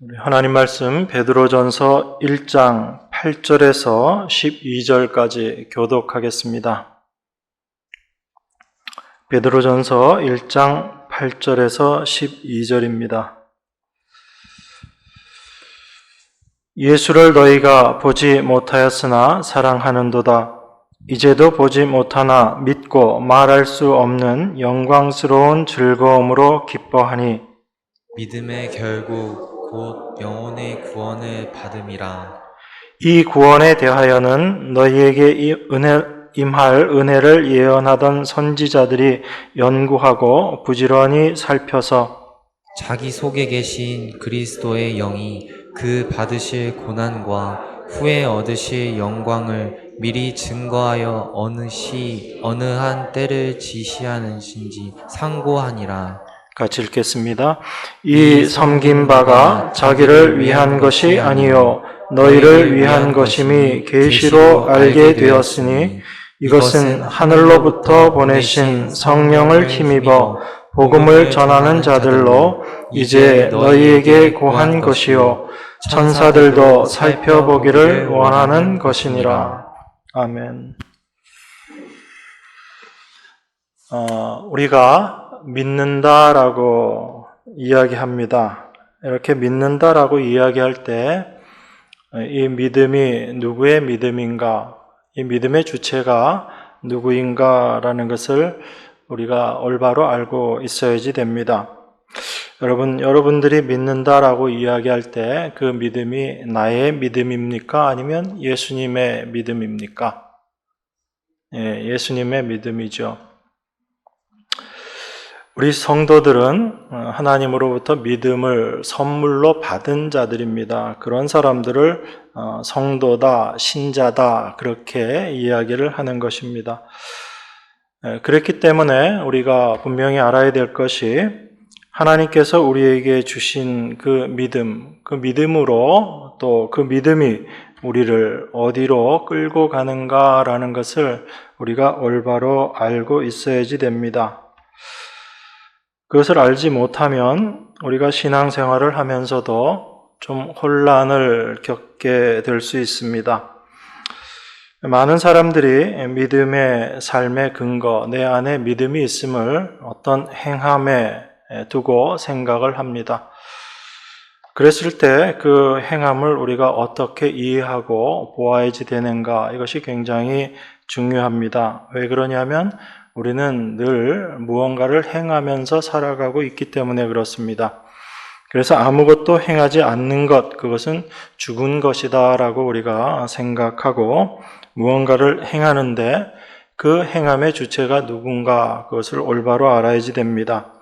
우리 하나님 말씀 베드로전서 1장 8절에서 12절까지 교독하겠습니다. 베드로전서 1장 8절에서 12절입니다. 예수를 너희가 보지 못하였으나 사랑하는도다. 이제도 보지 못하나 믿고 말할 수 없는 영광스러운 즐거움으로 기뻐하니 믿음의 결국 곧 영혼의 구원을 받음이라. 이 구원에 대하여는 너희에게 임할 은혜를 예언하던 선지자들이 연구하고 부지런히 살펴서 자기 속에 계신 그리스도의 영이 그 받으실 고난과 후에 얻으실 영광을 미리 증거하여 어느 한 때를 지시하는신지 상고하니라. 같이 읽겠습니다. 이 섬긴 바가 자기를 위한 것이 아니요 너희를 위한 것임이 계시로 알게 되었으니 이것은 하늘로부터 보내신 성령을 힘입어 복음을 전하는 자들로 이제 너희에게 고한 것이요 천사들도 살펴보기를 원하는 것이니라. 아멘. 우리가 믿는다라고 이야기합니다. 이렇게 믿는다라고 이야기할 때 이 믿음이 누구의 믿음인가, 이 믿음의 주체가 누구인가라는 것을 우리가 올바로 알고 있어야지 됩니다. 여러분들이 믿는다라고 이야기할 때 그 믿음이 나의 믿음입니까? 아니면 예수님의 믿음입니까? 예수님의 믿음이죠. 우리 성도들은 하나님으로부터 믿음을 선물로 받은 자들입니다. 그런 사람들을 성도다, 신자다 그렇게 이야기를 하는 것입니다. 그렇기 때문에 우리가 분명히 알아야 될 것이 하나님께서 우리에게 주신 그 믿음으로 또 그 믿음이 우리를 어디로 끌고 가는가라는 것을 우리가 올바로 알고 있어야지 됩니다. 그것을 알지 못하면 우리가 신앙생활을 하면서도 좀 혼란을 겪게 될 수 있습니다. 많은 사람들이 믿음의 삶의 근거, 내 안에 믿음이 있음을 어떤 행함에 두고 생각을 합니다. 그랬을 때 그 행함을 우리가 어떻게 이해하고 보아야지 되는가, 이것이 굉장히 중요합니다. 왜 그러냐면 우리는 늘 무언가를 행하면서 살아가고 있기 때문에 그렇습니다. 그래서 아무것도 행하지 않는 것, 그것은 죽은 것이다 라고 우리가 생각하고 무언가를 행하는데 그 행함의 주체가 누군가, 그것을 올바로 알아야지 됩니다.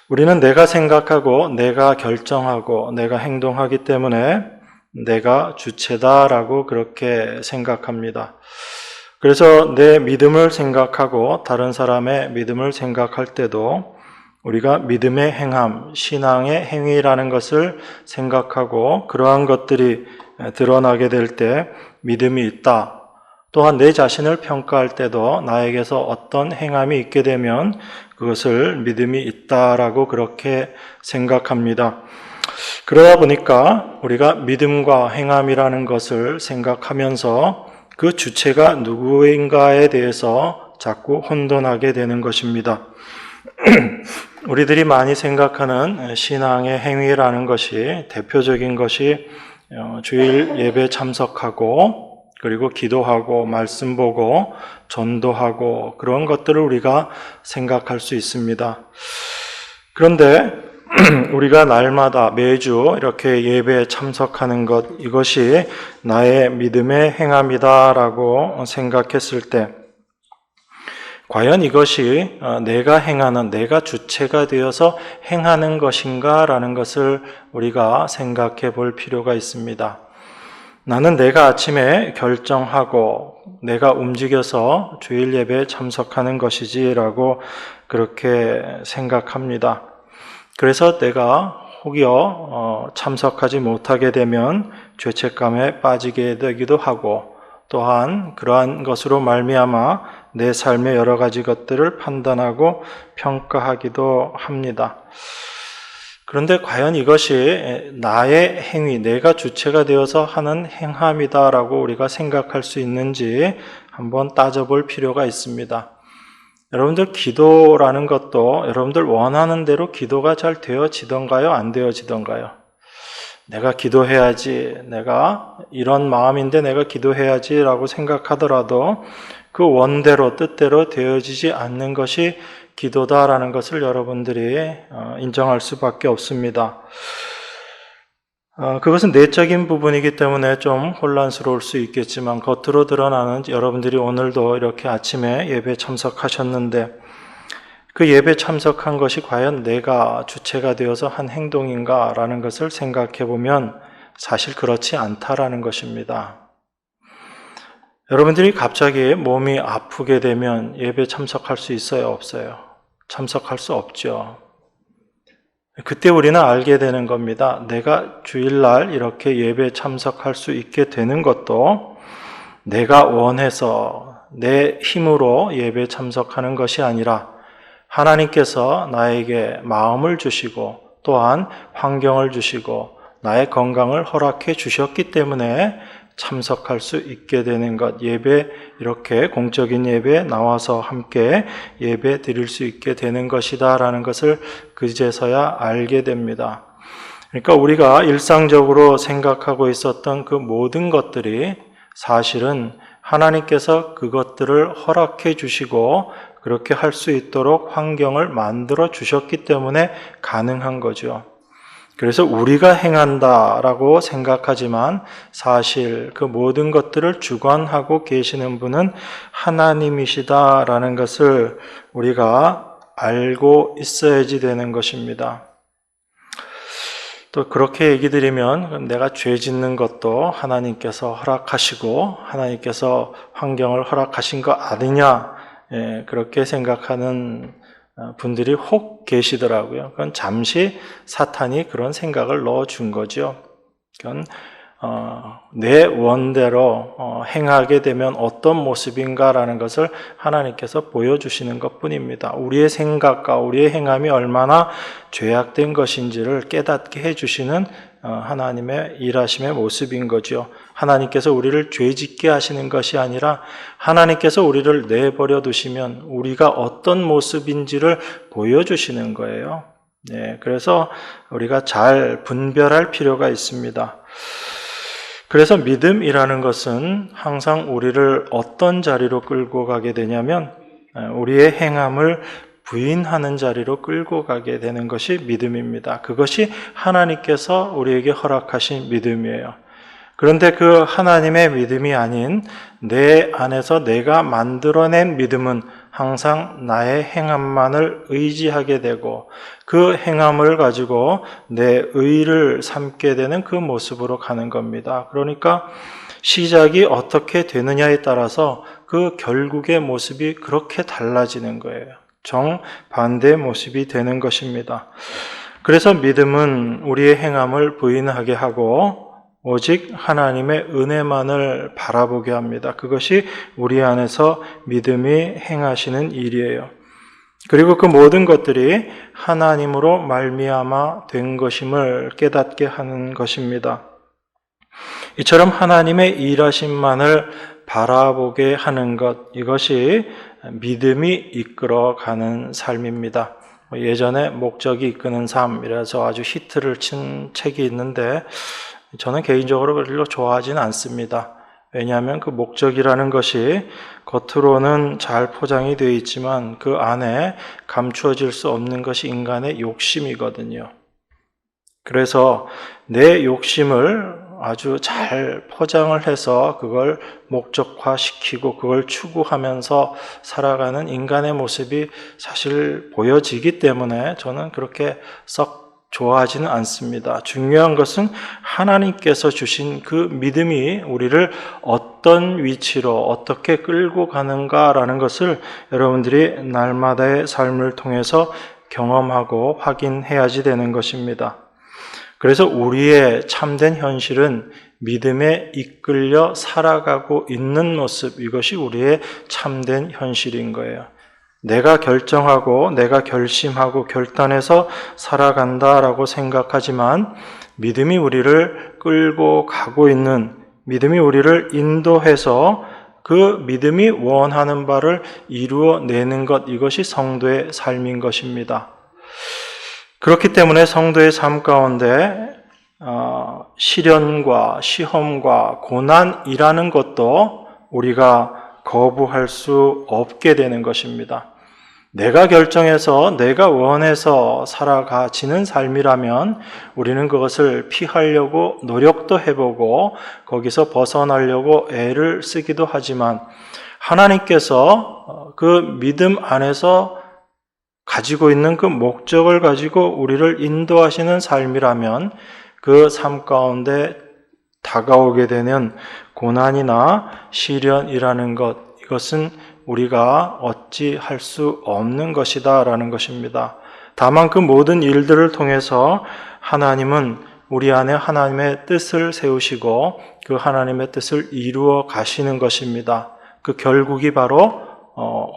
우리는 내가 생각하고 내가 결정하고 내가 행동하기 때문에 내가 주체다라고 그렇게 생각합니다. 그래서 내 믿음을 생각하고 다른 사람의 믿음을 생각할 때도 우리가 믿음의 행함, 신앙의 행위라는 것을 생각하고 그러한 것들이 드러나게 될 때 믿음이 있다. 또한 내 자신을 평가할 때도 나에게서 어떤 행함이 있게 되면 그것을 믿음이 있다라고 그렇게 생각합니다. 그러다 보니까 우리가 믿음과 행함이라는 것을 생각하면서 그 주체가 누구인가에 대해서 자꾸 혼돈하게 되는 것입니다. 우리들이 많이 생각하는 신앙의 행위라는 것이 대표적인 것이 주일 예배 참석하고 그리고 기도하고 말씀 보고 전도하고 그런 것들을 우리가 생각할 수 있습니다. 그런데 우리가 날마다 매주 이렇게 예배에 참석하는 것, 이것이 나의 믿음의 행함이다라고 생각했을 때 과연 이것이 내가 행하는, 내가 주체가 되어서 행하는 것인가라는 것을 우리가 생각해 볼 필요가 있습니다. 나는 내가 아침에 결정하고 내가 움직여서 주일 예배에 참석하는 것이지라고 그렇게 생각합니다. 그래서 내가 혹여 참석하지 못하게 되면 죄책감에 빠지게 되기도 하고 또한 그러한 것으로 말미암아 내 삶의 여러 가지 것들을 판단하고 평가하기도 합니다. 그런데 과연 이것이 나의 행위, 내가 주체가 되어서 하는 행함이다라고 우리가 생각할 수 있는지 한번 따져볼 필요가 있습니다. 여러분들 기도라는 것도 여러분들 원하는 대로 기도가 잘 되어지던가요? 안 되어지던가요? 내가 기도해야지, 내가 이런 마음인데 내가 기도해야지 라고 생각하더라도 그 원대로 뜻대로 되어지지 않는 것이 기도다라는 것을 여러분들이 인정할 수밖에 없습니다. 그것은 내적인 부분이기 때문에 좀 혼란스러울 수 있겠지만 겉으로 드러나는 여러분들이 오늘도 이렇게 아침에 예배 참석하셨는데 그 예배 참석한 것이 과연 내가 주체가 되어서 한 행동인가 라는 것을 생각해 보면 사실 그렇지 않다라는 것입니다. 여러분들이 갑자기 몸이 아프게 되면 예배 참석할 수 있어요? 없어요? 참석할 수 없죠. 그때 우리는 알게 되는 겁니다. 내가 주일날 이렇게 예배 참석할 수 있게 되는 것도 내가 원해서 내 힘으로 예배 참석하는 것이 아니라 하나님께서 나에게 마음을 주시고 또한 환경을 주시고 나의 건강을 허락해 주셨기 때문에 참석할 수 있게 되는 것, 예배, 이렇게 공적인 예배에 나와서 함께 예배 드릴 수 있게 되는 것이다 라는 것을 그제서야 알게 됩니다. 그러니까 우리가 일상적으로 생각하고 있었던 그 모든 것들이 사실은 하나님께서 그것들을 허락해 주시고 그렇게 할 수 있도록 환경을 만들어 주셨기 때문에 가능한 거죠. 그래서 우리가 행한다라고 생각하지만 사실 그 모든 것들을 주관하고 계시는 분은 하나님이시다라는 것을 우리가 알고 있어야지 되는 것입니다. 또 그렇게 얘기 드리면 내가 죄 짓는 것도 하나님께서 허락하시고 하나님께서 환경을 허락하신 거 아니냐, 그렇게 생각하는 분들이 혹 계시더라고요. 그건 잠시 사탄이 그런 생각을 넣어준 거죠. 그건 내 원대로 행하게 되면 어떤 모습인가라는 것을 하나님께서 보여주시는 것뿐입니다. 우리의 생각과 우리의 행함이 얼마나 죄악된 것인지를 깨닫게 해주시는 하나님의 일하심의 모습인 거죠. 하나님께서 우리를 죄짓게 하시는 것이 아니라 하나님께서 우리를 내버려 두시면 우리가 어떤 모습인지를 보여주시는 거예요. 네, 그래서 우리가 잘 분별할 필요가 있습니다. 그래서 믿음이라는 것은 항상 우리를 어떤 자리로 끌고 가게 되냐면 우리의 행함을 부인하는 자리로 끌고 가게 되는 것이 믿음입니다. 그것이 하나님께서 우리에게 허락하신 믿음이에요. 그런데 그 하나님의 믿음이 아닌 내 안에서 내가 만들어낸 믿음은 항상 나의 행함만을 의지하게 되고 그 행함을 가지고 내 의를 삼게 되는 그 모습으로 가는 겁니다. 그러니까 시작이 어떻게 되느냐에 따라서 그 결국의 모습이 그렇게 달라지는 거예요. 정반대의 모습이 되는 것입니다. 그래서 믿음은 우리의 행함을 부인하게 하고 오직 하나님의 은혜만을 바라보게 합니다. 그것이 우리 안에서 믿음이 행하시는 일이에요. 그리고 그 모든 것들이 하나님으로 말미암아 된 것임을 깨닫게 하는 것입니다. 이처럼 하나님의 일하심만을 바라보게 하는 것, 이것이 믿음이 이끌어가는 삶입니다. 예전에 목적이 이끄는 삶이라서 아주 히트를 친 책이 있는데 저는 개인적으로 별로 좋아하지는 않습니다. 왜냐하면 그 목적이라는 것이 겉으로는 잘 포장이 되어 있지만 그 안에 감추어질 수 없는 것이 인간의 욕심이거든요. 그래서 내 욕심을 아주 잘 포장을 해서 그걸 목적화시키고 그걸 추구하면서 살아가는 인간의 모습이 사실 보여지기 때문에 저는 그렇게 썩 좋아하지는 않습니다. 중요한 것은 하나님께서 주신 그 믿음이 우리를 어떤 위치로 어떻게 끌고 가는가라는 것을 여러분들이 날마다의 삶을 통해서 경험하고 확인해야지 되는 것입니다. 그래서 우리의 참된 현실은 믿음에 이끌려 살아가고 있는 모습, 이것이 우리의 참된 현실인 거예요. 내가 결정하고 내가 결심하고 결단해서 살아간다라고 생각하지만 믿음이 우리를 끌고 가고 있는, 믿음이 우리를 인도해서 그 믿음이 원하는 바를 이루어내는 것, 이것이 성도의 삶인 것입니다. 그렇기 때문에 성도의 삶 가운데 시련과 시험과 고난이라는 것도 우리가 거부할 수 없게 되는 것입니다. 내가 결정해서 내가 원해서 살아가지는 삶이라면 우리는 그것을 피하려고 노력도 해보고 거기서 벗어나려고 애를 쓰기도 하지만 하나님께서 그 믿음 안에서 가지고 있는 그 목적을 가지고 우리를 인도하시는 삶이라면 그 삶 가운데 다가오게 되는 고난이나 시련이라는 것, 이것은 우리가 어찌할 수 없는 것이다 라는 것입니다. 다만 그 모든 일들을 통해서 하나님은 우리 안에 하나님의 뜻을 세우시고 그 하나님의 뜻을 이루어 가시는 것입니다. 그 결국이 바로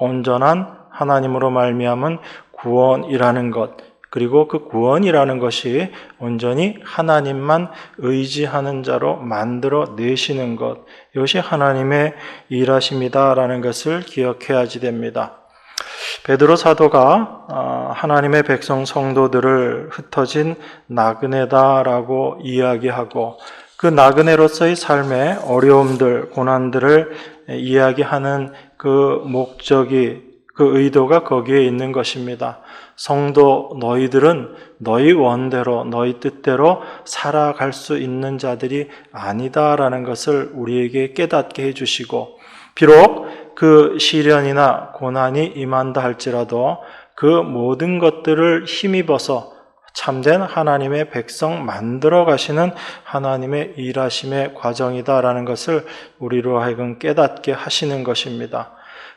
온전한 하나님으로 말미암은 구원이라는 것, 그리고 그 구원이라는 것이 온전히 하나님만 의지하는 자로 만들어 내시는 것, 이것이 하나님의 일하심이다라는 것을 기억해야지 됩니다. 베드로 사도가 하나님의 백성 성도들을 흩어진 나그네다라고 이야기하고 그 나그네로서의 삶의 어려움들, 고난들을 이야기하는 그 목적이, 그 의도가 거기에 있는 것입니다. 성도 너희들은 너희 원대로 너희 뜻대로 살아갈 수 있는 자들이 아니다라는 것을 우리에게 깨닫게 해주시고, 비록 그 시련이나 고난이 임한다 할지라도 그 모든 것들을 힘입어서 참된 하나님의 백성 만들어 가시는 하나님의 일하심의 과정이다라는 것을 우리로 하여금 깨닫게 하시는 것입니다.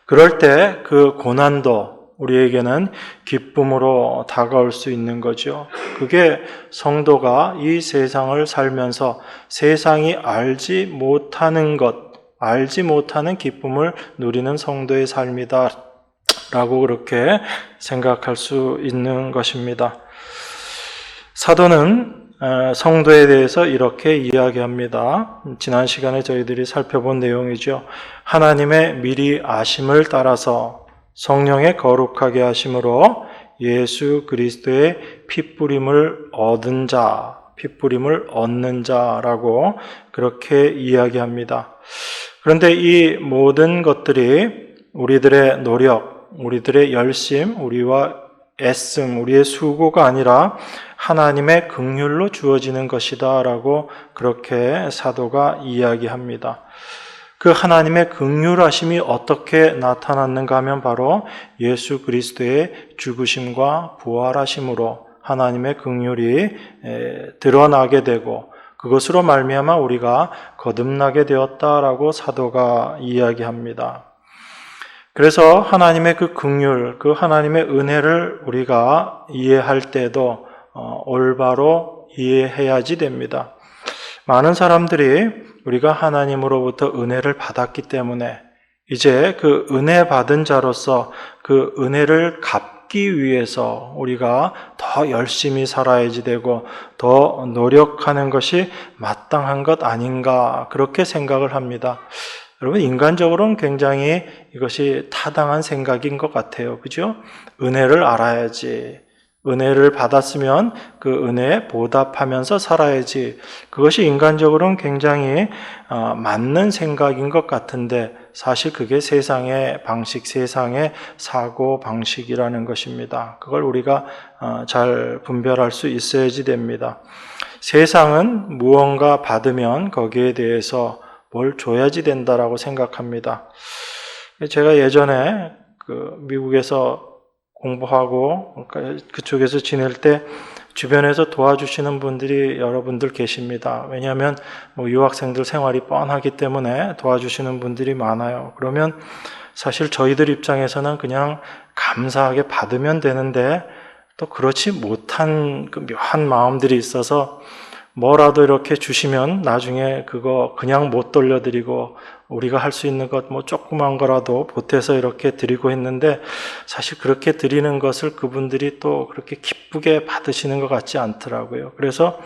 그럴 때 그 고난도 우리에게는 기쁨으로 다가올 수 있는 거죠. 그게 성도가 이 세상을 살면서 세상이 알지 못하는 것, 알지 못하는 기쁨을 누리는 성도의 삶이다 라고 그렇게 생각할 수 있는 것입니다. 사도는 성도에 대해서 이렇게 이야기합니다. 지난 시간에 저희들이 살펴본 내용이죠. 하나님의 미리 아심을 따라서 성령의 거룩하게 하심으로 예수 그리스도의 핏부림을 얻은 자, 핏부림을 얻는 자라고 그렇게 이야기합니다. 그런데 이 모든 것들이 우리들의 노력, 우리들의 열심, 우리와 애씀, 우리의 수고가 아니라 하나님의 긍휼로 주어지는 것이다 라고 그렇게 사도가 이야기합니다. 그 하나님의 긍휼하심이 어떻게 나타났는가 하면 바로 예수 그리스도의 죽으심과 부활하심으로 하나님의 긍휼이 드러나게 되고 그것으로 말미암아 우리가 거듭나게 되었다라고 사도가 이야기합니다. 그래서 하나님의 그 긍휼, 그 하나님의 은혜를 우리가 이해할 때도 올바로 이해해야지 됩니다. 많은 사람들이 우리가 하나님으로부터 은혜를 받았기 때문에 이제 그 은혜 받은 자로서 그 은혜를 갚기 위해서 우리가 더 열심히 살아야지 되고 더 노력하는 것이 마땅한 것 아닌가 그렇게 생각을 합니다. 여러분, 인간적으로는 굉장히 이것이 타당한 생각인 것 같아요. 그죠? 은혜를 알아야지. 은혜를 받았으면 그 은혜에 보답하면서 살아야지. 그것이 인간적으로는 굉장히 맞는 생각인 것 같은데 사실 그게 세상의 방식, 세상의 사고 방식이라는 것입니다. 그걸 우리가 잘 분별할 수 있어야지 됩니다. 세상은 무언가 받으면 거기에 대해서 뭘 줘야지 된다라고 생각합니다. 제가 예전에 미국에서 공부하고 그쪽에서 지낼 때 주변에서 도와주시는 분들이 여러분들 계십니다. 왜냐하면 유학생들 생활이 뻔하기 때문에 도와주시는 분들이 많아요. 그러면 사실 저희들 입장에서는 그냥 감사하게 받으면 되는데 또 그렇지 못한 그 묘한 마음들이 있어서 뭐라도 이렇게 주시면 나중에 그거 그냥 못 돌려드리고 우리가 할 수 있는 것 뭐 조그만 거라도 보태서 이렇게 드리고 했는데 사실 그렇게 드리는 것을 그분들이 또 그렇게 기쁘게 받으시는 것 같지 않더라고요. 그래서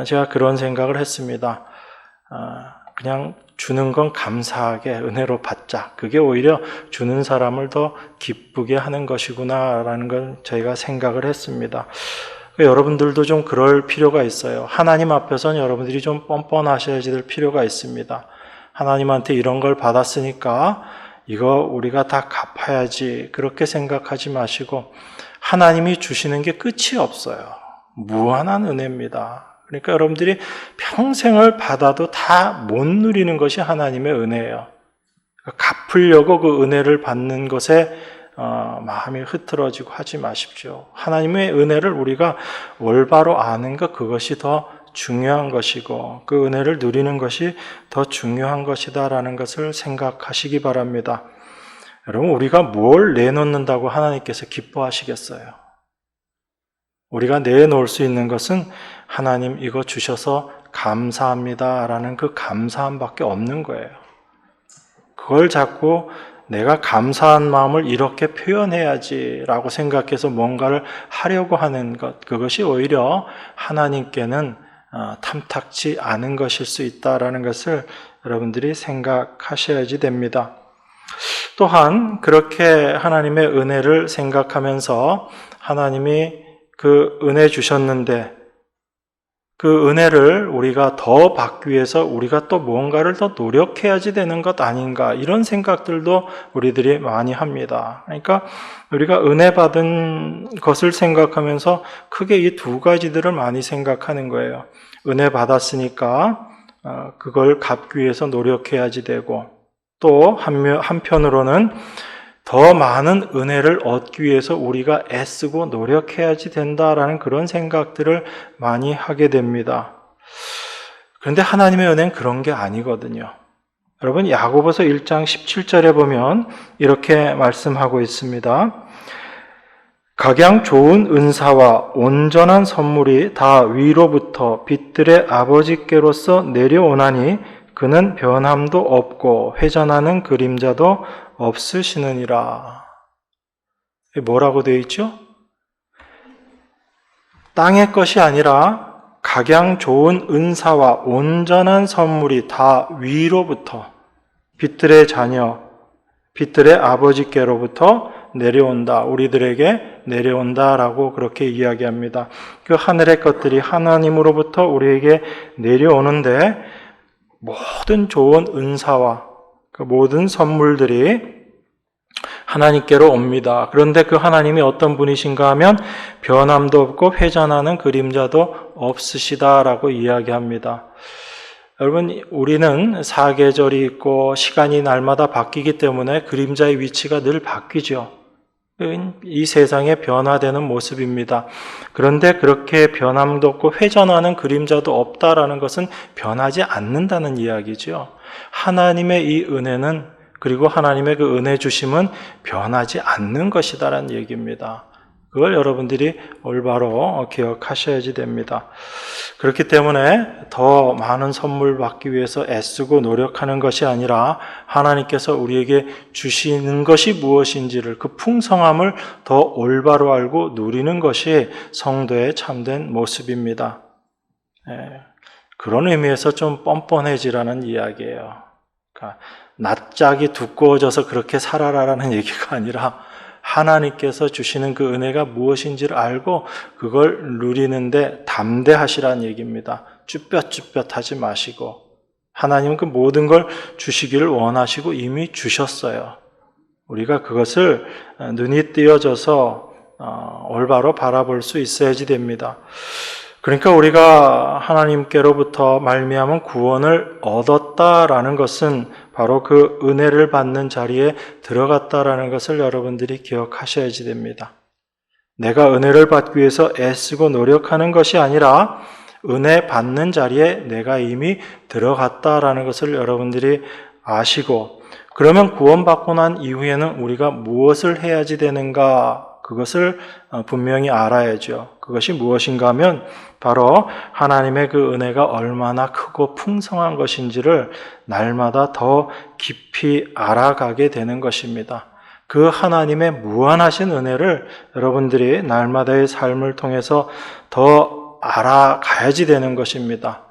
제가 그런 생각을 했습니다. 그냥 주는 건 감사하게 은혜로 받자. 그게 오히려 주는 사람을 더 기쁘게 하는 것이구나라는 걸 저희가 생각을 했습니다. 여러분들도 좀 그럴 필요가 있어요. 하나님 앞에서는 여러분들이 좀 뻔뻔하셔야 될 필요가 있습니다. 하나님한테 이런 걸 받았으니까 이거 우리가 다 갚아야지 그렇게 생각하지 마시고 하나님이 주시는 게 끝이 없어요. 무한한 은혜입니다. 그러니까 여러분들이 평생을 받아도 다 못 누리는 것이 하나님의 은혜예요. 갚으려고 그 은혜를 받는 것에 마음이 흐트러지고 하지 마십시오. 하나님의 은혜를 우리가 올바로 아는 것, 그것이 더 중요한 것이고 그 은혜를 누리는 것이 더 중요한 것이다라는 것을 생각하시기 바랍니다. 여러분, 우리가 뭘 내놓는다고 하나님께서 기뻐하시겠어요? 우리가 내놓을 수 있는 것은 하나님 이거 주셔서 감사합니다 라는 그 감사함밖에 없는 거예요. 그걸 자꾸 내가 감사한 마음을 이렇게 표현해야지 라고 생각해서 뭔가를 하려고 하는 것, 그것이 오히려 하나님께는 탐탁지 않은 것일 수 있다라는 것을 여러분들이 생각하셔야지 됩니다. 또한 그렇게 하나님의 은혜를 생각하면서 하나님이 그 은혜 주셨는데 그 은혜를 우리가 더 받기 위해서 우리가 또 뭔가를 더 노력해야지 되는 것 아닌가, 이런 생각들도 우리들이 많이 합니다. 그러니까 우리가 은혜 받은 것을 생각하면서 크게 이 두 가지들을 많이 생각하는 거예요. 은혜 받았으니까 그걸 갚기 위해서 노력해야지 되고, 또 한편으로는 더 많은 은혜를 얻기 위해서 우리가 애쓰고 노력해야지 된다라는 그런 생각들을 많이 하게 됩니다. 그런데 하나님의 은혜는 그런 게 아니거든요. 여러분, 야고보서 1장 17절에 보면 이렇게 말씀하고 있습니다. 각양 좋은 은사와 온전한 선물이 다 위로부터 빛들의 아버지께로서 내려오나니 그는 변함도 없고 회전하는 그림자도 없으시느니라. 뭐라고 되어 있죠? 땅의 것이 아니라 각양 좋은 은사와 온전한 선물이 다 위로부터 빛들의 자녀, 빛들의 아버지께로부터 내려온다. 우리들에게 내려온다라고 그렇게 이야기합니다. 그 하늘의 것들이 하나님으로부터 우리에게 내려오는데 모든 좋은 은사와 그 모든 선물들이 하나님께로 옵니다. 그런데 그 하나님이 어떤 분이신가 하면 변함도 없고 회전하는 그림자도 없으시다라고 이야기합니다. 여러분, 우리는 사계절이 있고 시간이 날마다 바뀌기 때문에 그림자의 위치가 늘 바뀌죠. 이 세상에 변화되는 모습입니다. 그런데 그렇게 변함도 없고 회전하는 그림자도 없다라는 것은 변하지 않는다는 이야기죠. 하나님의 이 은혜는, 그리고 하나님의 그 은혜 주심은 변하지 않는 것이다라는 얘기입니다. 그걸 여러분들이 올바로 기억하셔야지 됩니다. 그렇기 때문에 더 많은 선물 받기 위해서 애쓰고 노력하는 것이 아니라 하나님께서 우리에게 주시는 것이 무엇인지를, 그 풍성함을 더 올바로 알고 누리는 것이 성도의 참된 모습입니다. 그런 의미에서 좀 뻔뻔해지라는 이야기예요. 그러니까 낯짝이 두꺼워져서 그렇게 살아라라는 얘기가 아니라 하나님께서 주시는 그 은혜가 무엇인지를 알고 그걸 누리는데 담대하시라는 얘기입니다. 쭈뼛쭈뼛하지 마시고, 하나님은 그 모든 걸 주시기를 원하시고 이미 주셨어요. 우리가 그것을 눈이 띄어져서 올바로 바라볼 수 있어야지 됩니다. 그러니까 우리가 하나님께로부터 말미암은 구원을 얻었다라는 것은 바로 그 은혜를 받는 자리에 들어갔다라는 것을 여러분들이 기억하셔야지 됩니다. 내가 은혜를 받기 위해서 애쓰고 노력하는 것이 아니라 은혜 받는 자리에 내가 이미 들어갔다라는 것을 여러분들이 아시고, 그러면 구원받고 난 이후에는 우리가 무엇을 해야지 되는가, 그것을 분명히 알아야죠. 그것이 무엇인가 하면 바로 하나님의 그 은혜가 얼마나 크고 풍성한 것인지를 날마다 더 깊이 알아가게 되는 것입니다. 그 하나님의 무한하신 은혜를 여러분들이 날마다의 삶을 통해서 더 알아가야지 되는 것입니다.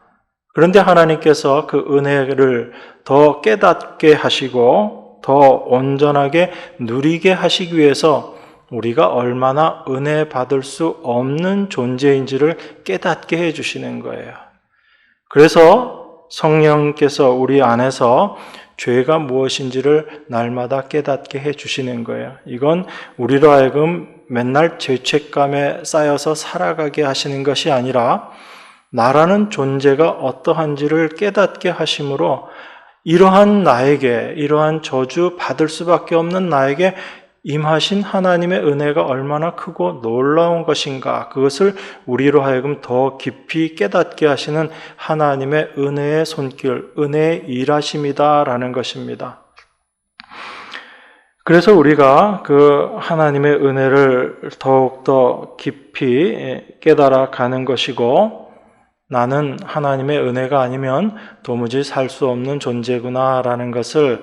그런데 하나님께서 그 은혜를 더 깨닫게 하시고 더 온전하게 누리게 하시기 위해서 우리가 얼마나 은혜 받을 수 없는 존재인지를 깨닫게 해주시는 거예요. 그래서 성령께서 우리 안에서 죄가 무엇인지를 날마다 깨닫게 해주시는 거예요. 이건 우리로 하여금 맨날 죄책감에 쌓여서 살아가게 하시는 것이 아니라 나라는 존재가 어떠한지를 깨닫게 하심으로 이러한 나에게, 이러한 저주 받을 수밖에 없는 나에게 임하신 하나님의 은혜가 얼마나 크고 놀라운 것인가, 그것을 우리로 하여금 더 깊이 깨닫게 하시는 하나님의 은혜의 손길, 은혜의 일하심이다라는 것입니다. 그래서 우리가 그 하나님의 은혜를 더욱더 깊이 깨달아 가는 것이고, 나는 하나님의 은혜가 아니면 도무지 살 수 없는 존재구나라는 것을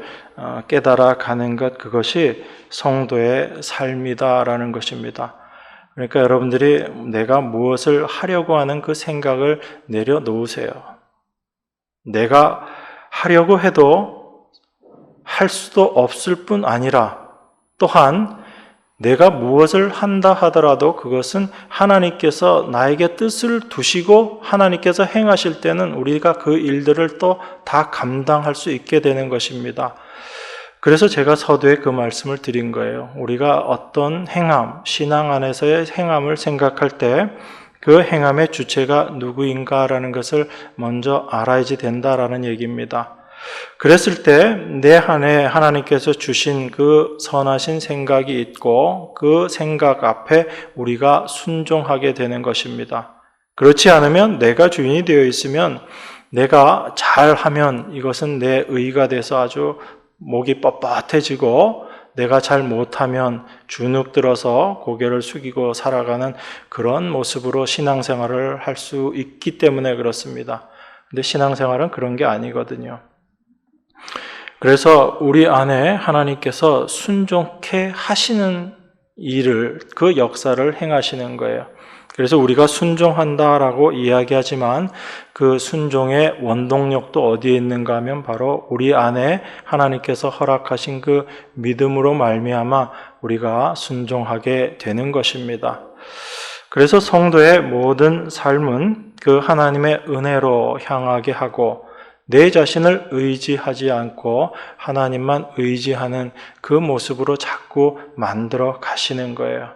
깨달아 가는 것, 그것이 성도의 삶이다라는 것입니다. 그러니까 여러분들이 내가 무엇을 하려고 하는 그 생각을 내려놓으세요. 내가 하려고 해도 할 수도 없을 뿐 아니라 또한 내가 무엇을 한다 하더라도 그것은 하나님께서 나에게 뜻을 두시고 하나님께서 행하실 때는 우리가 그 일들을 또 다 감당할 수 있게 되는 것입니다. 그래서 제가 서두에 그 말씀을 드린 거예요. 우리가 어떤 행함, 신앙 안에서의 행함을 생각할 때 그 행함의 주체가 누구인가라는 것을 먼저 알아야지 된다라는 얘기입니다. 그랬을 때 내 안에 하나님께서 주신 그 선하신 생각이 있고 그 생각 앞에 우리가 순종하게 되는 것입니다. 그렇지 않으면 내가 주인이 되어 있으면 내가 잘하면 이것은 내 의가 돼서 아주 목이 뻣뻣해지고 내가 잘 못하면 주눅 들어서 고개를 숙이고 살아가는 그런 모습으로 신앙생활을 할 수 있기 때문에 그렇습니다. 근데 신앙생활은 그런 게 아니거든요. 그래서 우리 안에 하나님께서 순종케 하시는 일을, 그 역사를 행하시는 거예요. 그래서 우리가 순종한다라고 이야기하지만 그 순종의 원동력도 어디에 있는가 하면 바로 우리 안에 하나님께서 허락하신 그 믿음으로 말미암아 우리가 순종하게 되는 것입니다. 그래서 성도의 모든 삶은 그 하나님의 은혜로 향하게 하고 내 자신을 의지하지 않고 하나님만 의지하는 그 모습으로 자꾸 만들어 가시는 거예요.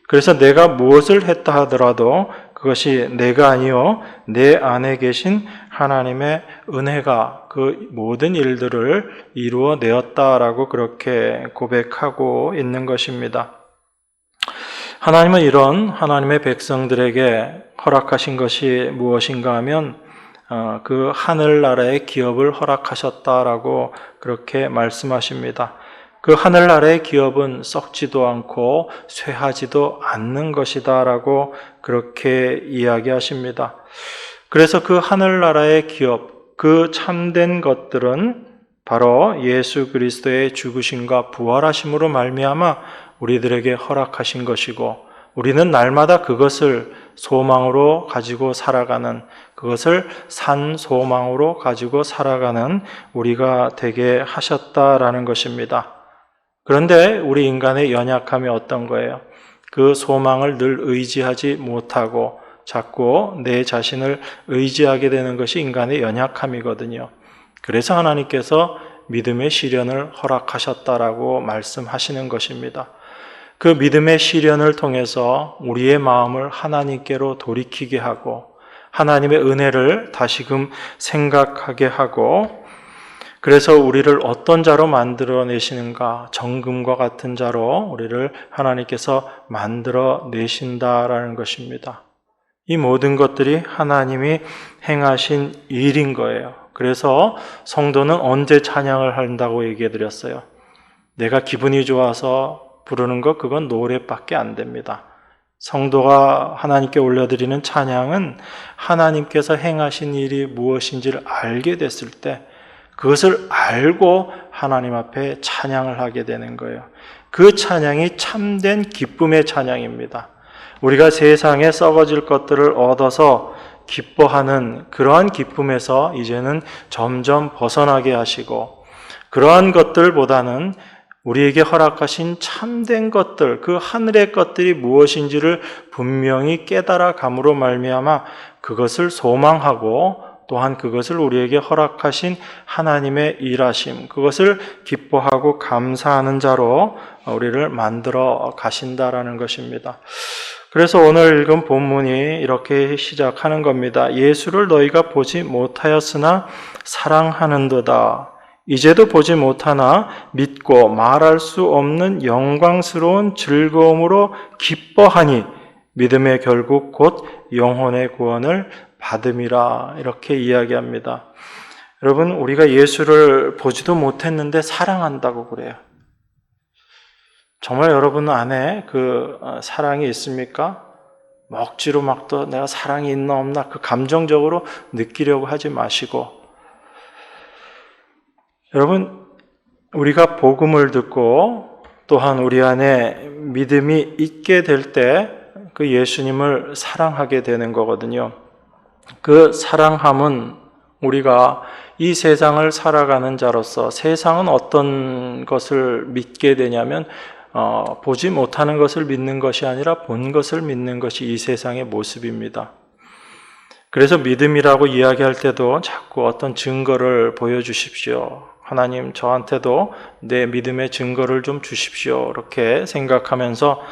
그래서 내가 무엇을 했다 하더라도 그것이 내가 아니요 내 안에 계신 하나님의 은혜가 그 모든 일들을 이루어 내었다라고 그렇게 고백하고 있는 것입니다. 하나님은 이런 하나님의 백성들에게 허락하신 것이 무엇인가 하면 그 하늘나라의 기업을 허락하셨다라고 그렇게 말씀하십니다. 그 하늘나라의 기업은 썩지도 않고 쇠하지도 않는 것이다라고 그렇게 이야기하십니다. 그래서 그 하늘나라의 기업, 그 참된 것들은 바로 예수 그리스도의 죽으심과 부활하심으로 말미암아 우리들에게 허락하신 것이고 우리는 날마다 그것을 소망으로 가지고 살아가는, 그것을 산 소망으로 가지고 살아가는 우리가 되게 하셨다라는 것입니다. 그런데 우리 인간의 연약함이 어떤 거예요? 그 소망을 늘 의지하지 못하고 자꾸 내 자신을 의지하게 되는 것이 인간의 연약함이거든요. 그래서 하나님께서 믿음의 시련을 허락하셨다라고 말씀하시는 것입니다. 그 믿음의 시련을 통해서 우리의 마음을 하나님께로 돌이키게 하고 하나님의 은혜를 다시금 생각하게 하고 그래서 우리를 어떤 자로 만들어내시는가, 정금과 같은 자로 우리를 하나님께서 만들어내신다라는 것입니다. 이 모든 것들이 하나님이 행하신 일인 거예요. 그래서 성도는 언제 찬양을 한다고 얘기해 드렸어요. 내가 기분이 좋아서 부르는 것, 그건 노래밖에 안 됩니다. 성도가 하나님께 올려드리는 찬양은 하나님께서 행하신 일이 무엇인지를 알게 됐을 때 그것을 알고 하나님 앞에 찬양을 하게 되는 거예요. 그 찬양이 참된 기쁨의 찬양입니다. 우리가 세상에 썩어질 것들을 얻어서 기뻐하는 그러한 기쁨에서 이제는 점점 벗어나게 하시고, 그러한 것들보다는 우리에게 허락하신 참된 것들, 그 하늘의 것들이 무엇인지를 분명히 깨달아 감으로 말미암아 그것을 소망하고, 또한 그것을 우리에게 허락하신 하나님의 일하심, 그것을 기뻐하고 감사하는 자로 우리를 만들어 가신다라는 것입니다. 그래서 오늘 읽은 본문이 이렇게 시작하는 겁니다. 예수를 너희가 보지 못하였으나 사랑하는도다. 이제도 보지 못하나 믿고 말할 수 없는 영광스러운 즐거움으로 기뻐하니 믿음의 결국 곧 영혼의 구원을 받음이라. 이렇게 이야기합니다. 여러분, 우리가 예수를 보지도 못했는데 사랑한다고 그래요. 정말 여러분 안에 그 사랑이 있습니까? 억지로 막 또 내가 사랑이 있나 없나 그 감정적으로 느끼려고 하지 마시고, 여러분, 우리가 복음을 듣고 또한 우리 안에 믿음이 있게 될 때 그 예수님을 사랑하게 되는 거거든요. 그 사랑함은 우리가 이 세상을 살아가는 자로서 세상은 어떤 것을 믿게 되냐면 보지 못하는 것을 믿는 것이 아니라 본 것을 믿는 것이 이 세상의 모습입니다. 그래서 믿음이라고 이야기할 때도 자꾸 어떤 증거를 보여주십시오. 하나님, 저한테도 내 믿음의 증거를 좀 주십시오. 이렇게 생각하면서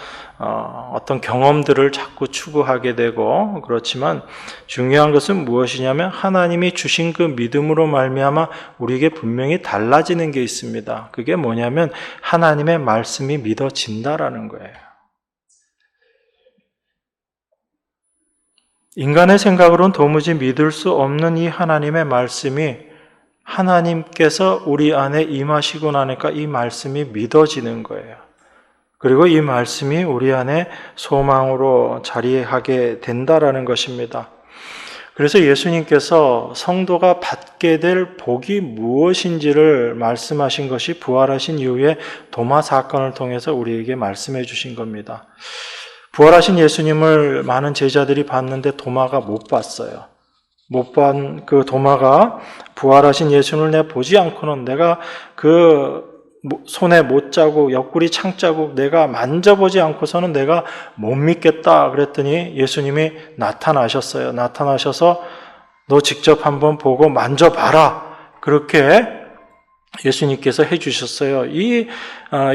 어떤 경험들을 자꾸 추구하게 되고, 그렇지만 중요한 것은 무엇이냐면 하나님이 주신 그 믿음으로 말미암아 우리에게 분명히 달라지는 게 있습니다. 그게 뭐냐면 하나님의 말씀이 믿어진다라는 거예요. 인간의 생각으로는 도무지 믿을 수 없는 이 하나님의 말씀이 하나님께서 우리 안에 임하시고 나니까 이 말씀이 믿어지는 거예요. 그리고 이 말씀이 우리 안에 소망으로 자리하게 된다라는 것입니다. 그래서 예수님께서 성도가 받게 될 복이 무엇인지를 말씀하신 것이 부활하신 이후에 도마 사건을 통해서 우리에게 말씀해 주신 겁니다. 부활하신 예수님을 많은 제자들이 봤는데 도마가 못 봤어요. 못 본 그 도마가 부활하신 예수님을 내가 보지 않고는 내가 그 손에 못자국, 옆구리 창자국 내가 만져보지 않고서는 내가 못 믿겠다 그랬더니 예수님이 나타나셨어요. 나타나셔서 너 직접 한번 보고 만져봐라. 그렇게 예수님께서 해주셨어요. 이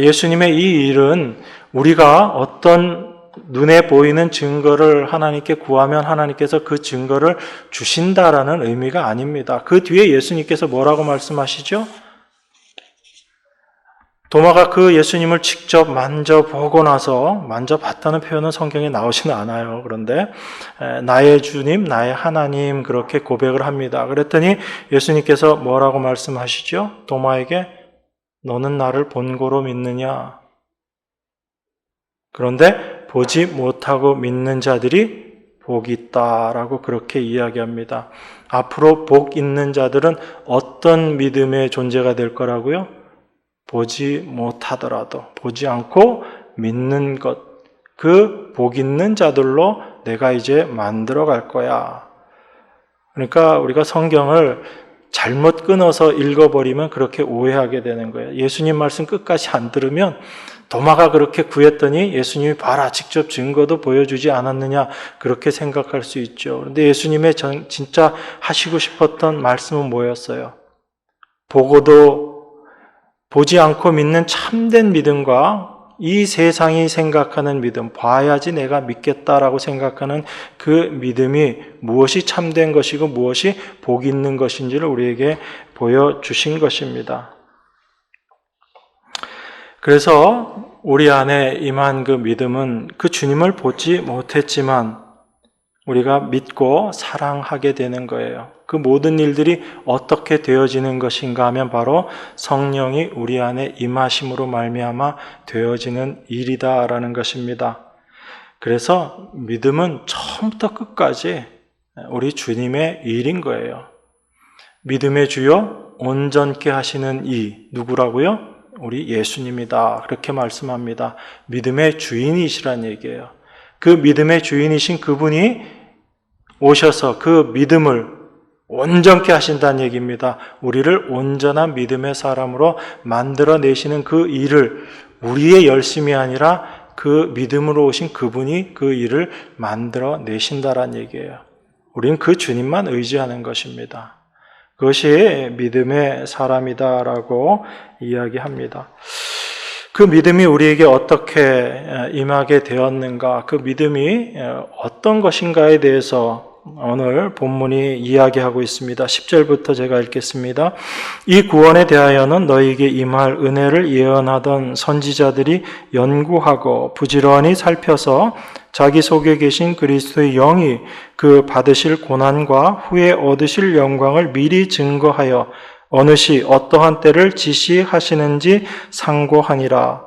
예수님의 이 일은 우리가 어떤 눈에 보이는 증거를 하나님께 구하면 하나님께서 그 증거를 주신다라는 의미가 아닙니다. 그 뒤에 예수님께서 뭐라고 말씀하시죠? 도마가 그 예수님을 직접 만져보고 나서, 만져봤다는 표현은 성경에 나오지는 않아요. 그런데 나의 주님, 나의 하나님 그렇게 고백을 합니다. 그랬더니 예수님께서 뭐라고 말씀하시죠? 도마에게 너는 나를 본고로 믿느냐? 그런데 보지 못하고 믿는 자들이 복이 있다라고 그렇게 이야기합니다. 앞으로 복 있는 자들은 어떤 믿음의 존재가 될 거라고요? 보지 못하더라도, 보지 않고 믿는 것, 그 복 있는 자들로 내가 이제 만들어 갈 거야. 그러니까 우리가 성경을 잘못 끊어서 읽어버리면 그렇게 오해하게 되는 거예요. 예수님 말씀 끝까지 안 들으면 도마가 그렇게 구했더니 예수님이 봐라 직접 증거도 보여주지 않았느냐 그렇게 생각할 수 있죠. 그런데 예수님의 진짜 하시고 싶었던 말씀은 뭐였어요? 보고도 보지 않고 믿는 참된 믿음과 이 세상이 생각하는 믿음, 봐야지 내가 믿겠다라고 생각하는 그 믿음이 무엇이 참된 것이고 무엇이 복 있는 것인지를 우리에게 보여주신 것입니다. 그래서 우리 안에 임한 그 믿음은 그 주님을 보지 못했지만 우리가 믿고 사랑하게 되는 거예요. 그 모든 일들이 어떻게 되어지는 것인가 하면 바로 성령이 우리 안에 임하심으로 말미암아 되어지는 일이다라는 것입니다. 그래서 믿음은 처음부터 끝까지 우리 주님의 일인 거예요. 믿음의 주요 온전케 하시는 이 누구라고요? 우리 예수님이다. 그렇게 말씀합니다. 믿음의 주인이시란 얘기예요. 그 믿음의 주인이신 그분이 오셔서 그 믿음을 온전케 하신다는 얘기입니다. 우리를 온전한 믿음의 사람으로 만들어내시는 그 일을 우리의 열심이 아니라 그 믿음으로 오신 그분이 그 일을 만들어내신다란 얘기예요. 우리는 그 주님만 의지하는 것입니다. 그것이 믿음의 사람이다라고 이야기합니다. 그 믿음이 우리에게 어떻게 임하게 되었는가, 그 믿음이 어떤 것인가에 대해서 오늘 본문이 이야기하고 있습니다. 10절부터 제가 읽겠습니다. 이 구원에 대하여는 너희에게 임할 은혜를 예언하던 선지자들이 연구하고 부지런히 살펴서 자기 속에 계신 그리스도의 영이 그 받으실 고난과 후에 얻으실 영광을 미리 증거하여 어느 시 어떠한 때를 지시하시는지 상고하니라.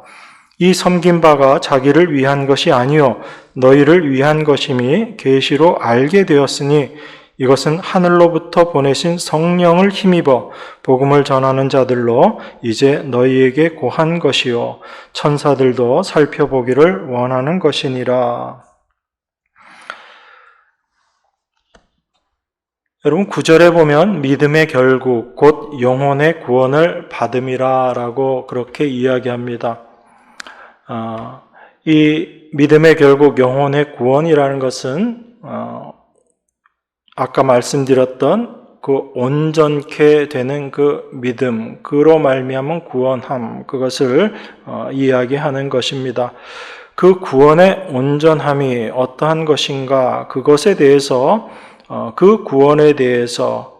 이 섬긴 바가 자기를 위한 것이 아니요 너희를 위한 것임이 계시로 알게 되었으니 이것은 하늘로부터 보내신 성령을 힘입어 복음을 전하는 자들로 이제 너희에게 고한 것이요 천사들도 살펴보기를 원하는 것이니라. 여러분 9절에 보면 믿음의 결국 곧 영혼의 구원을 받음이라 라고 그렇게 이야기합니다. 이 믿음의 결국 영혼의 구원이라는 것은 아까 말씀드렸던 그 온전케 되는 그 믿음, 그로 말미암은 구원함, 그것을 이야기하는 것입니다. 그 구원의 온전함이 어떠한 것인가, 그것에 대해서 그 구원에 대해서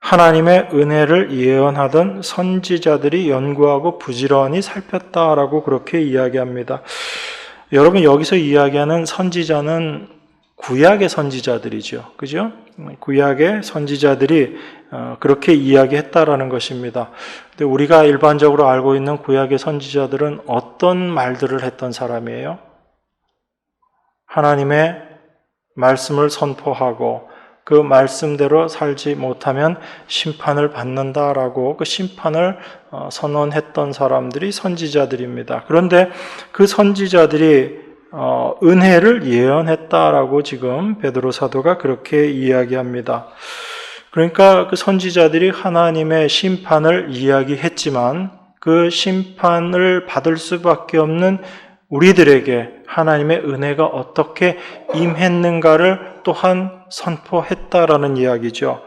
하나님의 은혜를 예언하던 선지자들이 연구하고 부지런히 살폈다라고 그렇게 이야기합니다. 여러분 여기서 이야기하는 선지자는 구약의 선지자들이죠. 그죠? 구약의 선지자들이 그렇게 이야기했다라는 것입니다. 근데 우리가 일반적으로 알고 있는 구약의 선지자들은 어떤 말들을 했던 사람이에요? 하나님의 말씀을 선포하고 그 말씀대로 살지 못하면 심판을 받는다라고 그 심판을 선언했던 사람들이 선지자들입니다. 그런데 그 선지자들이 은혜를 예언했다라고 지금 베드로 사도가 그렇게 이야기합니다. 그러니까 그 선지자들이 하나님의 심판을 이야기했지만 그 심판을 받을 수밖에 없는 우리들에게 하나님의 은혜가 어떻게 임했는가를 또한 선포했다라는 이야기죠.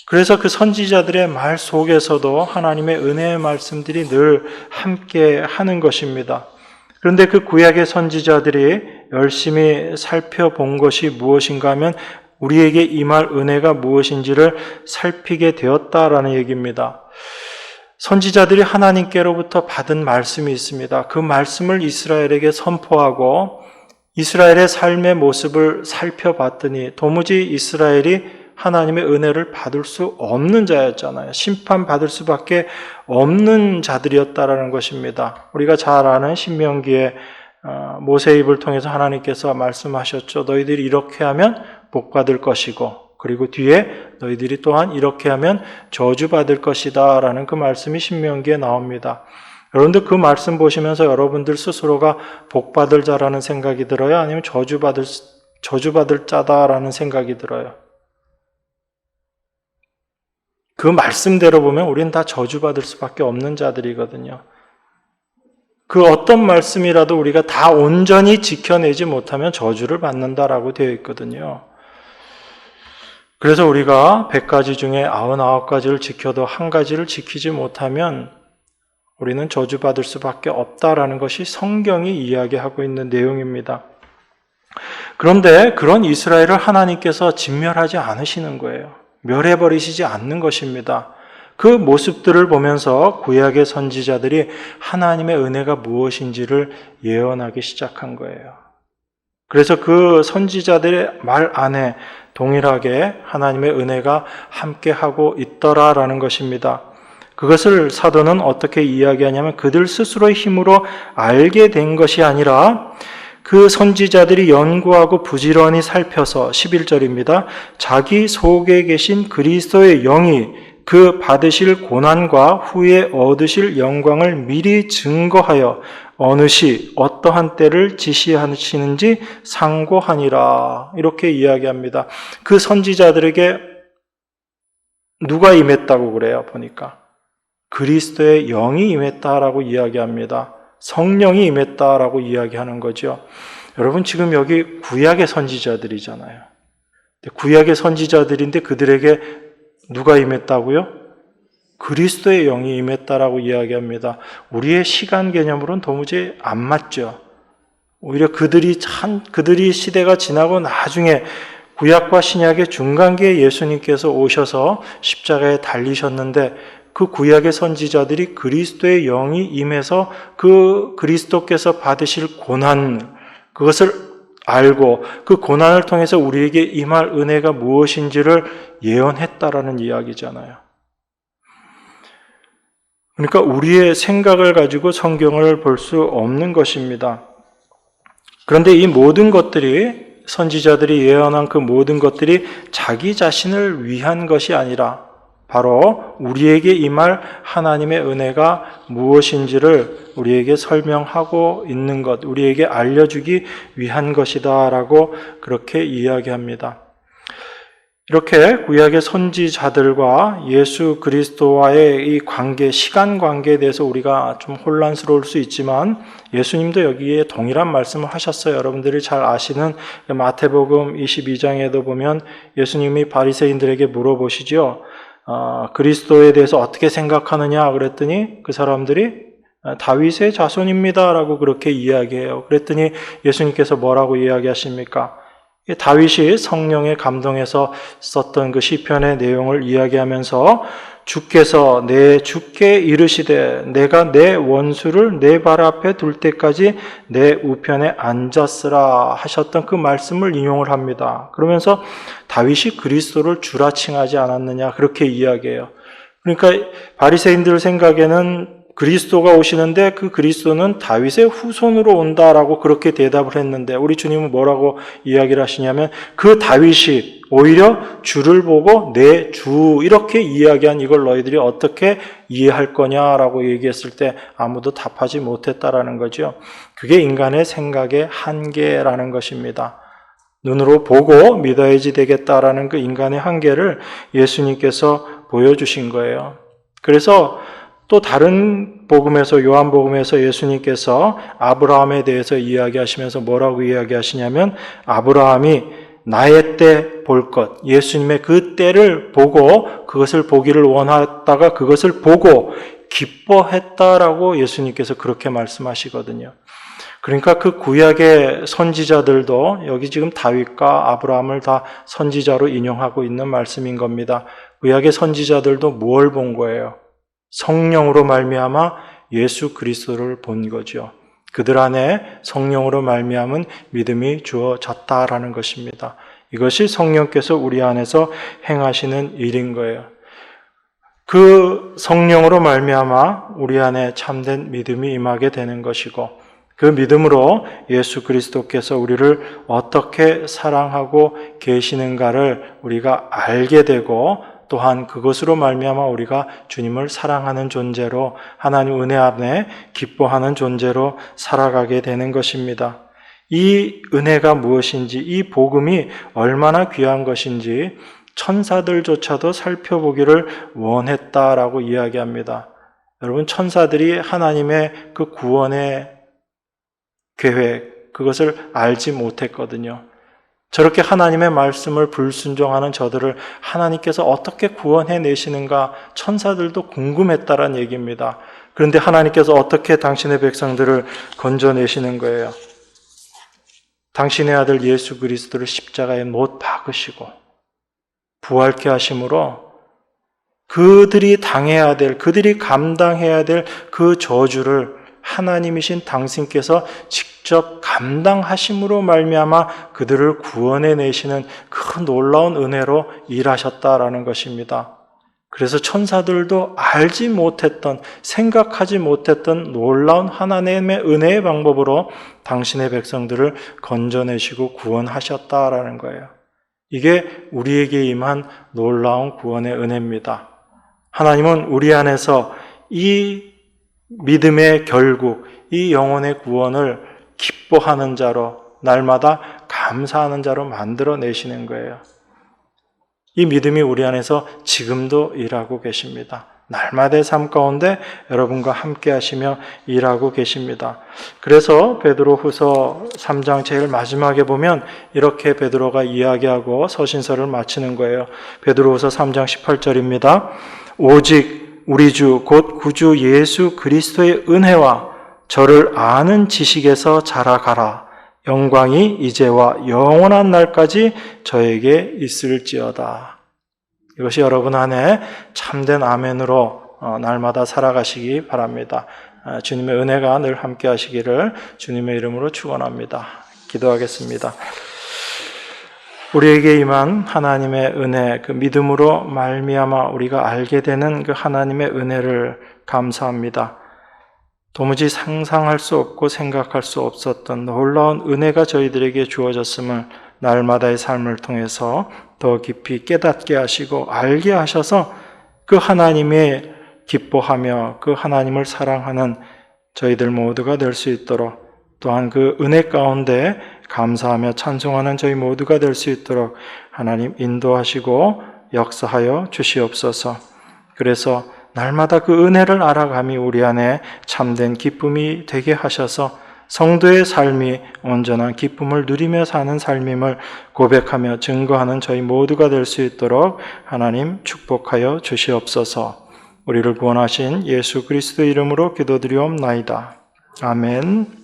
그래서 그 선지자들의 말 속에서도 하나님의 은혜의 말씀들이 늘 함께 하는 것입니다. 그런데 그 구약의 선지자들이 열심히 살펴본 것이 무엇인가 하면 우리에게 임할 은혜가 무엇인지를 살피게 되었다라는 얘기입니다. 선지자들이 하나님께로부터 받은 말씀이 있습니다. 그 말씀을 이스라엘에게 선포하고 이스라엘의 삶의 모습을 살펴봤더니 도무지 이스라엘이 하나님의 은혜를 받을 수 없는 자였잖아요. 심판받을 수밖에 없는 자들이었다라는 것입니다. 우리가 잘 아는 신명기에 모세 입을 통해서 하나님께서 말씀하셨죠. 너희들이 이렇게 하면 복받을 것이고 그리고 뒤에 너희들이 또한 이렇게 하면 저주받을 것이다 라는 그 말씀이 신명기에 나옵니다. 여러분들 그 말씀 보시면서 여러분들 스스로가 복받을 자라는 생각이 들어요? 아니면 저주받을 자다라는 생각이 들어요? 그 말씀대로 보면 우리는 다 저주받을 수밖에 없는 자들이거든요. 그 어떤 말씀이라도 우리가 다 온전히 지켜내지 못하면 저주를 받는다라고 되어 있거든요. 그래서 우리가 100가지 중에 99가지를 지켜도 한 가지를 지키지 못하면 우리는 저주받을 수밖에 없다라는 것이 성경이 이야기하고 있는 내용입니다. 그런데 그런 이스라엘을 하나님께서 진멸하지 않으시는 거예요. 멸해버리시지 않는 것입니다. 그 모습들을 보면서 구약의 선지자들이 하나님의 은혜가 무엇인지를 예언하기 시작한 거예요. 그래서 그 선지자들의 말 안에 동일하게 하나님의 은혜가 함께하고 있더라라는 것입니다. 그것을 사도는 어떻게 이야기하냐면 그들 스스로의 힘으로 알게 된 것이 아니라 그 선지자들이 연구하고 부지런히 살펴서 11절입니다. 자기 속에 계신 그리스도의 영이 그 받으실 고난과 후에 얻으실 영광을 미리 증거하여 어느 시 어떠한 때를 지시하시는지 상고하니라. 이렇게 이야기합니다. 그 선지자들에게 누가 임했다고 그래요? 보니까 그리스도의 영이 임했다라고 이야기합니다. 성령이 임했다라고 이야기하는 거죠. 여러분, 지금 여기 구약의 선지자들이잖아요. 구약의 선지자들인데 그들에게 누가 임했다고요? 그리스도의 영이 임했다라고 이야기합니다. 우리의 시간 개념으로는 도무지 안 맞죠. 오히려 그들이 시대가 지나고 나중에 구약과 신약의 중간기에 예수님께서 오셔서 십자가에 달리셨는데 그 구약의 선지자들이 그리스도의 영이 임해서 그 그리스도께서 받으실 고난, 그것을 알고 그 고난을 통해서 우리에게 임할 은혜가 무엇인지를 예언했다라는 이야기잖아요. 그러니까 우리의 생각을 가지고 성경을 볼 수 없는 것입니다. 그런데 이 모든 것들이, 선지자들이 예언한 그 모든 것들이 자기 자신을 위한 것이 아니라 바로 우리에게 임할 하나님의 은혜가 무엇인지를 우리에게 설명하고 있는 것, 우리에게 알려주기 위한 것이다라고 그렇게 이야기합니다. 이렇게 구약의 선지자들과 예수 그리스도와의 이 관계, 시간 관계에 대해서 우리가 좀 혼란스러울 수 있지만 예수님도 여기에 동일한 말씀을 하셨어요. 여러분들이 잘 아시는 마태복음 22장에도 보면 예수님이 바리새인들에게 물어보시죠. 그리스도에 대해서 어떻게 생각하느냐 그랬더니 그 사람들이 다윗의 자손입니다라고 그렇게 이야기해요. 그랬더니 예수님께서 뭐라고 이야기하십니까? 다윗이 성령에 감동해서 썼던 그 시편의 내용을 이야기하면서 주께서 내 주께 이르시되 내가 내 원수를 내 발 앞에 둘 때까지 내 우편에 앉았으라 하셨던 그 말씀을 인용을 합니다. 그러면서 다윗이 그리스도를 주라 칭하지 않았느냐 그렇게 이야기해요. 그러니까 바리새인들 생각에는 그리스도가 오시는데 그 그리스도는 다윗의 후손으로 온다라고 그렇게 대답을 했는데 우리 주님은 뭐라고 이야기를 하시냐면 그 다윗이 오히려 주를 보고 내 주 이렇게 이야기한 이걸 너희들이 어떻게 이해할 거냐라고 얘기했을 때 아무도 답하지 못했다라는 거죠. 그게 인간의 생각의 한계라는 것입니다. 눈으로 보고 믿어야지 되겠다라는 그 인간의 한계를 예수님께서 보여주신 거예요. 그래서 또 다른 복음에서, 요한복음에서 예수님께서 아브라함에 대해서 이야기하시면서 뭐라고 이야기하시냐면 아브라함이 나의 때 볼 것, 예수님의 그 때를 보고 그것을 보기를 원했다가 그것을 보고 기뻐했다라고 예수님께서 그렇게 말씀하시거든요. 그러니까 그 구약의 선지자들도 여기 지금 다윗과 아브라함을 다 선지자로 인용하고 있는 말씀인 겁니다. 구약의 선지자들도 뭘 본 거예요? 성령으로 말미암아 예수 그리스도를 본 거죠. 그들 안에 성령으로 말미암은 믿음이 주어졌다라는 것입니다. 이것이 성령께서 우리 안에서 행하시는 일인 거예요. 그 성령으로 말미암아 우리 안에 참된 믿음이 임하게 되는 것이고 그 믿음으로 예수 그리스도께서 우리를 어떻게 사랑하고 계시는가를 우리가 알게 되고 또한 그것으로 말미암아 우리가 주님을 사랑하는 존재로 하나님 은혜 안에 기뻐하는 존재로 살아가게 되는 것입니다. 이 은혜가 무엇인지, 이 복음이 얼마나 귀한 것인지 천사들조차도 살펴보기를 원했다라고 이야기합니다. 여러분, 천사들이 하나님의 그 구원의 계획, 그것을 알지 못했거든요. 저렇게 하나님의 말씀을 불순종하는 저들을 하나님께서 어떻게 구원해 내시는가 천사들도 궁금했다라는 얘기입니다. 그런데 하나님께서 어떻게 당신의 백성들을 건져내시는 거예요? 당신의 아들 예수 그리스도를 십자가에 못 박으시고 부활케 하심으로 그들이 당해야 될, 그들이 감당해야 될 그 저주를 하나님이신 당신께서 직접 감당하심으로 말미암아 그들을 구원해 내시는 그 놀라운 은혜로 일하셨다라는 것입니다. 그래서 천사들도 알지 못했던, 생각하지 못했던 놀라운 하나님의 은혜의 방법으로 당신의 백성들을 건져내시고 구원하셨다라는 거예요. 이게 우리에게 임한 놀라운 구원의 은혜입니다. 하나님은 우리 안에서 이 믿음의 결국, 이 영혼의 구원을 기뻐하는 자로, 날마다 감사하는 자로 만들어내시는 거예요. 이 믿음이 우리 안에서 지금도 일하고 계십니다. 날마다의 삶 가운데 여러분과 함께 하시며 일하고 계십니다. 그래서 베드로후서 3장 제일 마지막에 보면 이렇게 베드로가 이야기하고 서신서를 마치는 거예요. 베드로후서 3장 18절입니다. 오직 우리 주 곧 구주 예수 그리스도의 은혜와 저를 아는 지식에서 자라가라. 영광이 이제와 영원한 날까지 저에게 있을지어다. 이것이 여러분 안에 참된 아멘으로 날마다 살아가시기 바랍니다. 주님의 은혜가 늘 함께 하시기를 주님의 이름으로 축원합니다. 기도하겠습니다. 우리에게 임한 하나님의 은혜, 그 믿음으로 말미암아 우리가 알게 되는 그 하나님의 은혜를 감사합니다. 도무지 상상할 수 없고 생각할 수 없었던 놀라운 은혜가 저희들에게 주어졌음을 날마다의 삶을 통해서 더 깊이 깨닫게 하시고 알게 하셔서 그 하나님의 기뻐하며 그 하나님을 사랑하는 저희들 모두가 될 수 있도록, 또한 그 은혜 가운데 감사하며 찬송하는 저희 모두가 될 수 있도록 하나님 인도하시고 역사하여 주시옵소서. 그래서 날마다 그 은혜를 알아감이 우리 안에 참된 기쁨이 되게 하셔서 성도의 삶이 온전한 기쁨을 누리며 사는 삶임을 고백하며 증거하는 저희 모두가 될 수 있도록 하나님 축복하여 주시옵소서. 우리를 구원하신 예수 그리스도 이름으로 기도드리옵나이다. 아멘.